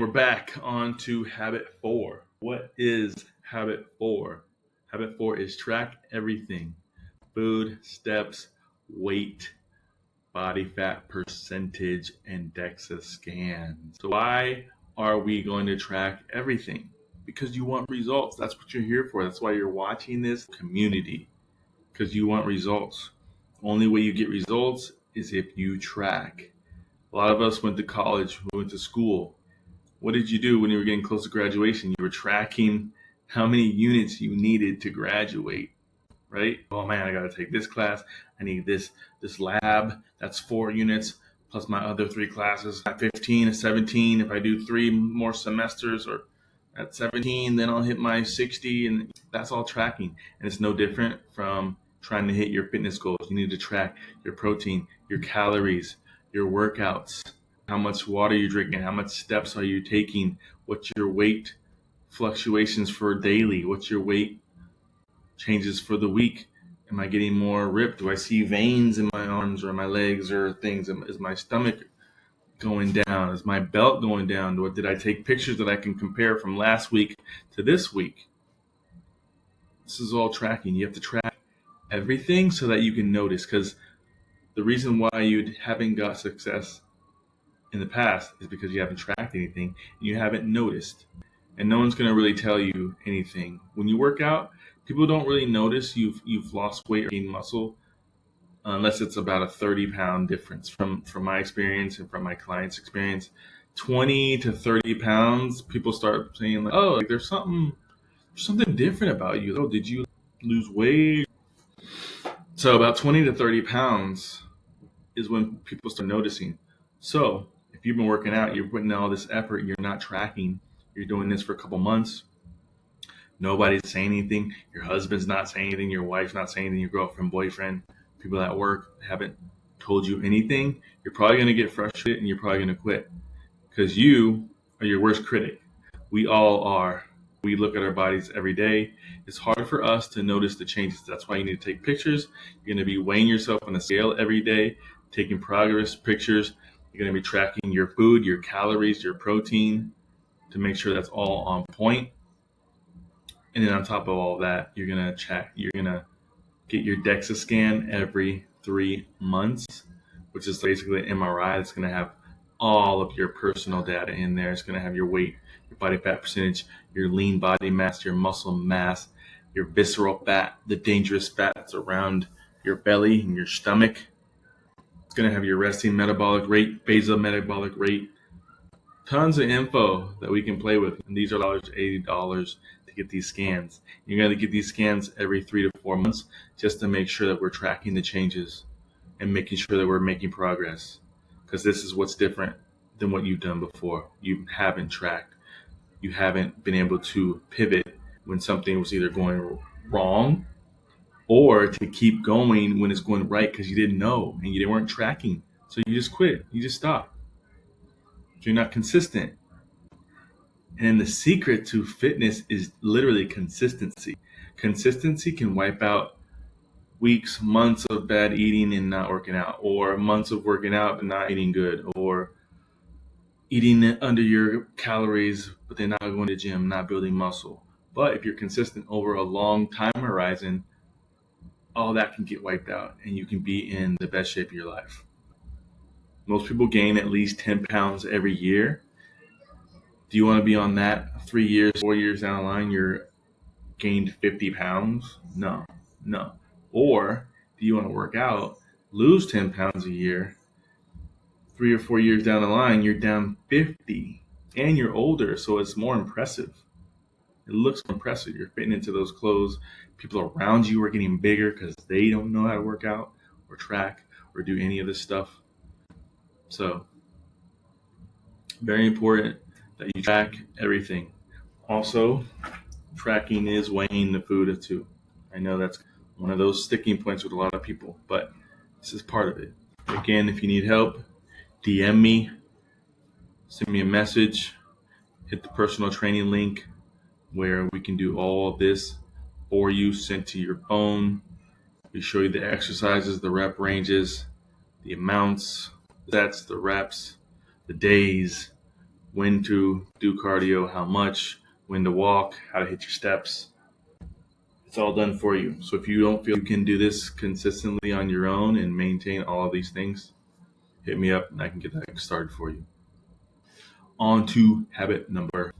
back on to habit 4. What is habit 4? Habit 4 is track everything: food, steps, weight, body fat percentage, and DEXA scans. So why are we going to track everything? Because you want results. That's what you're here for. That's why you're watching this community, because you want results. Only way you get results is if you track. A lot of us went to college, we went to school. What did you do when you were getting close to graduation? You were tracking how many units you needed to graduate, right? Oh man, I got to take this class. I need this lab. That's 4 units plus my other 3 classes. At 15 is 17. If I do 3 more semesters, or at 17, then I'll hit my 60, and that's all tracking. And it's no different from trying to hit your fitness goals. You need to track your protein, your calories, your workouts, how much water you're drinking, how much steps are you taking, what's your weight fluctuations for daily, what's your weight changes for the week. Am I getting more ripped? Do I see veins in my arms or my legs or things? Is my stomach going down? Is my belt going down? Or did I take pictures that I can compare from last week to this week? This is all tracking. You have to track everything so that you can notice, because the reason why you haven't got success in the past is because you haven't tracked anything and you haven't noticed. And no one's going to really tell you anything. When you work out, people don't really notice you've lost weight or gained muscle unless it's about a 30-pound difference. From my experience and from my clients' experience, 20 to 30 pounds, people start saying like, oh, like there's something different about you. Oh, did you lose weight? So about 20 to 30 pounds is when people start noticing. So if you've been working out, you're putting in all this effort, you're not tracking, you're doing this for a couple months, nobody's saying anything, your husband's not saying anything, your wife's not saying anything, your girlfriend, boyfriend, people at work haven't told you anything, you're probably going to get frustrated and you're probably going to quit, because you are your worst critic. We all are. We look at our bodies every day. It's hard for us to notice the changes. That's why you need to take pictures. You're going to be weighing yourself on the scale every day, taking progress pictures. You're going to be tracking your food, your calories, your protein, to make sure that's all on point. And then on top of all that, you're going to get your DEXA scan every 3 months, which is basically an MRI. It's going to have all of your personal data in there. It's going to have your weight, your body fat percentage, your lean body mass, your muscle mass, your visceral fat, the dangerous fats around your belly and your stomach. It's going to have your resting metabolic rate, basal metabolic rate, tons of info that we can play with. And these are $80 to get these scans. You're going to get these scans every 3 to 4 months just to make sure that we're tracking the changes and making sure that we're making progress. Because this is what's different than what you've done before. You haven't tracked. You haven't been able to pivot when something was either going wrong, or to keep going when it's going right, because you didn't know and you weren't tracking. So you just quit. You just stop. So you're not consistent. And the secret to fitness is literally consistency. Consistency can wipe out weeks, months of bad eating and not working out, or months of working out but not eating good, or eating under your calories but then not going to the gym, not building muscle. But if you're consistent over a long time horizon, all that can get wiped out and you can be in the best shape of your life. Most people gain at least 10 pounds every year. Do you want to be on that 3 years, 4 years down the line, you're gained 50 pounds? No. Or do you want to work out, lose 10 pounds a year, 3 or 4 years down the line, you're down 50 and you're older, so it's more impressive. It looks impressive. You're fitting into those clothes. People around you are getting bigger because they don't know how to work out or track or do any of this stuff. So, very important that you track everything. Also, tracking is weighing the food too. I know that's one of those sticking points with a lot of people, but this is part of it. Again, if you need help, DM me, send me a message, hit the personal training link where we can do all of this for you, sent to your phone. We show you the exercises, the rep ranges, the amounts, the sets, the reps, the days, when to do cardio, how much, when to walk, how to hit your steps. It's all done for you. So if you don't feel you can do this consistently on your own and maintain all of these things, hit me up and I can get that started for you. On to habit number